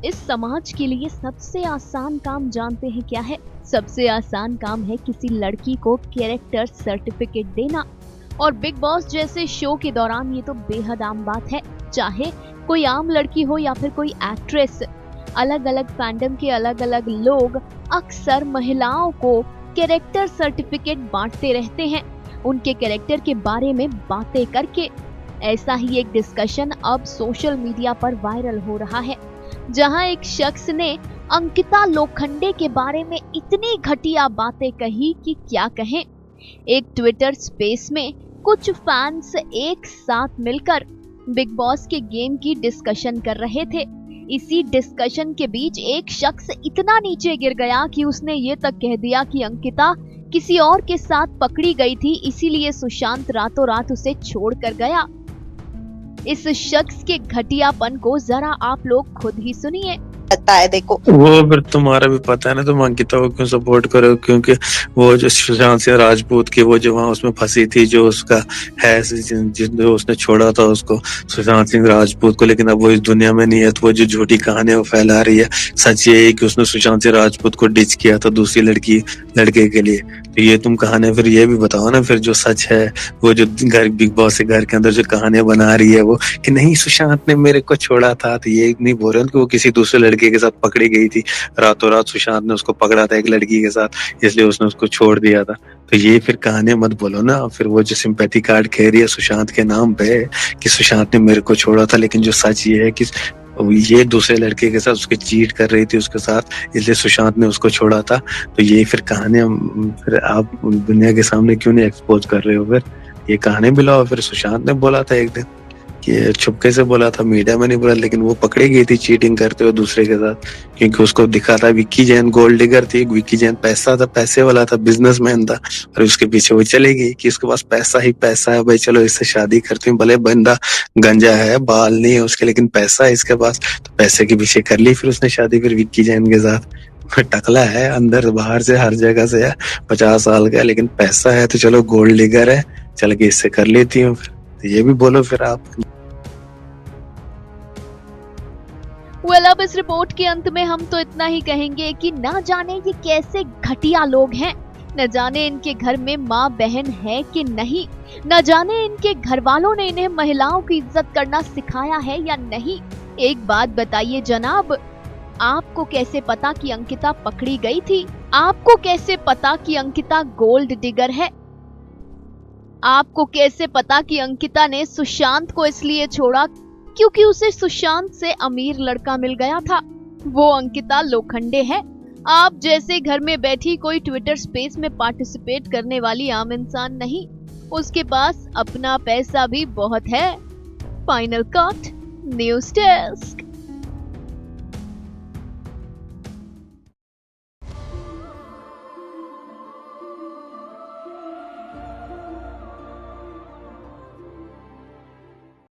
इस समाज के लिए सबसे आसान काम जानते हैं क्या है? सबसे आसान काम है किसी लड़की को कैरेक्टर सर्टिफिकेट देना। और बिग बॉस जैसे शो के दौरान ये तो बेहद आम बात है। चाहे कोई आम लड़की हो या फिर कोई एक्ट्रेस, अलग अलग फैंडम के अलग अलग लोग अक्सर महिलाओं को कैरेक्टर सर्टिफिकेट बांटते रहते हैं, उनके कैरेक्टर के बारे में बातें करके। ऐसा ही एक डिस्कशन अब सोशल मीडिया पर वायरल हो रहा है, जहां एक शख्स ने अंकिता लोखंडे के बारे में इतनी घटिया बातें कही कि क्या कहें। एक ट्विटर स्पेस में कुछ फैंस एक साथ मिलकर बिग बॉस के गेम की डिस्कशन कर रहे थे। इसी डिस्कशन के बीच एक शख्स इतना नीचे गिर गया कि उसने ये तक कह दिया कि अंकिता किसी और के साथ पकड़ी गई थी, इसीलिए सुशांत रातों रात उसे छोड़ कर गया। इस शख्स के घटियापन को जरा आप लोग खुद ही सुनिए। पता है देखो, वो फिर तुम्हारा भी पता है ना, तुम अंकिता को क्यों सपोर्ट करो? क्योंकि वो जो सुशांत सिंह राजपूत की वो जो वहाँ उसमें फंसी थी, जो उसका है जो उसने छोड़ा था उसको, सुशांत सिंह राजपूत को, लेकिन अब वो इस दुनिया में नहीं है, तो वो जो झूठी कहानी वो फैला रही है। सच ये है कि उसने सुशांत सिंह राजपूत को डिच किया था दूसरी लड़के के लिए। तो ये तुम कहानी फिर ये भी बताओ ना, फिर जो सच है, वो जो घर बिग बॉस के घर के अंदर जो कहानियां बना रही है वो, कि नहीं सुशांत ने मेरे को छोड़ा था। तो ये नहीं बोल रहे कि वो किसी दूसरे लड़के के साथ पकड़ी गई थी, रातों रात सुशांत ने उसको पकड़ा था एक लड़की के साथ, इसलिए उसने उसको छोड़ दिया था। तो ये फिर कहानियां मत बोलो ना। फिर वो जो सिंपैथी कार्ड कह रही है सुशांत के नाम पे कि सुशांत ने मेरे को छोड़ा था, लेकिन जो सच ये है कि ये दूसरे लड़के के साथ उसके चीट कर रही थी उसके साथ, इसलिए सुशांत ने उसको छोड़ा था। तो ये फिर कहानियां फिर आप दुनिया के सामने क्यों नहीं एक्सपोज कर रहे हो? फिर ये कहानी भी लाओ। फिर सुशांत ने बोला था एक दिन कि छुपके से बोला था, मीडिया में नहीं बोला, लेकिन वो पकड़ी गई थी चीटिंग करते हुए दूसरे के साथ, क्योंकि उसको दिखा था विक्की जैन गोल्ड डिगर थी। विक्की जैन पैसे वाला था, बिजनेसमैन था, और उसके पीछे वो चली गई कि उसके पास पैसा ही पैसा है, भाई चलो इससे शादी करती हूँ, भले बंदा गंजा है, बाल नहीं है उसके, लेकिन पैसा है इसके पास, तो पैसे के पीछे कर ली फिर उसने शादी फिर विक्की जैन के साथ। टकला है अंदर बाहर से हर जगह से है, 50 साल का, लेकिन पैसा है तो चलो गोल्ड डिगर है, चल के इससे कर लेती हूँ। फिर ये भी बोलो फिर आप। अब इस रिपोर्ट के अंत में हम तो इतना ही कहेंगे कि ना जाने ये कैसे घटिया लोग हैं, न जाने इनके घर में माँ बहन है कि नहीं, न जाने इनके घर वालों ने इन्हें महिलाओं की इज्जत करना सिखाया है या नहीं। एक बात बताइए जनाब, आपको कैसे पता कि अंकिता पकड़ी गई थी? आपको कैसे पता कि अंकिता गोल्ड डिगर है? आपको कैसे पता कि अंकिता ने सुशांत को इसलिए छोड़ा क्योंकि उसे सुशांत से अमीर लड़का मिल गया था? वो अंकिता लोखंडे है, आप जैसे घर में बैठी कोई ट्विटर स्पेस में पार्टिसिपेट करने वाली आम इंसान नहीं। उसके पास अपना पैसा भी बहुत है। Final cut, news desk.